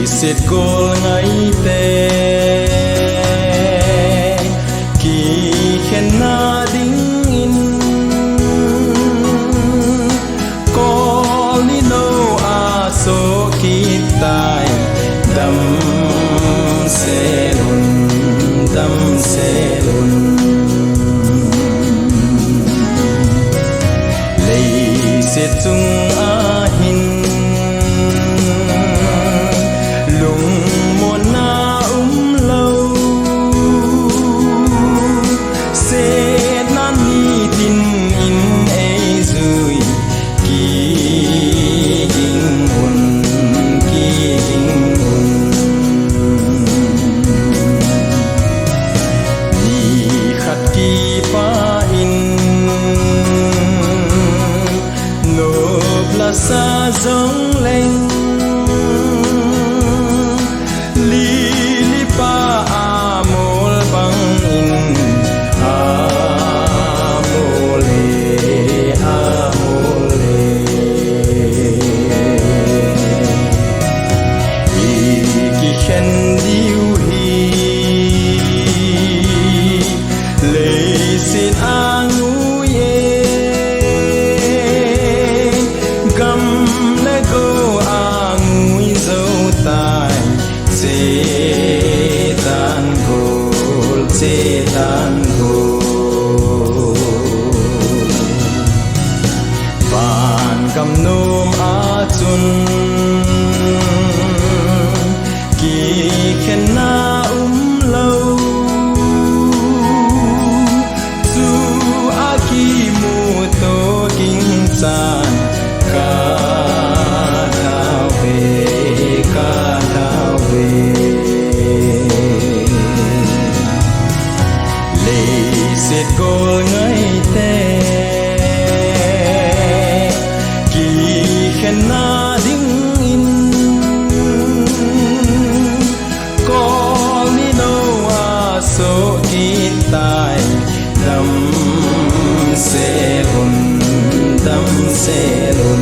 Sệt cô ngay tê kỳ khen na đinh in có li nô a số kỳ tai đâm xe lùn lấy sệt chung a hin lùng một na lâu sẽ nan đi tin in ấy rồi kỳ hình hồn đi khát kỳ pa in nộp là xa giống lên setan go van kam nom a chun ki khen na lâu chu a ki mu to king san ka thao về sệt cô ngay tê kỳ khen na đinh in có li nô a số kỳ tai đâm xe lùn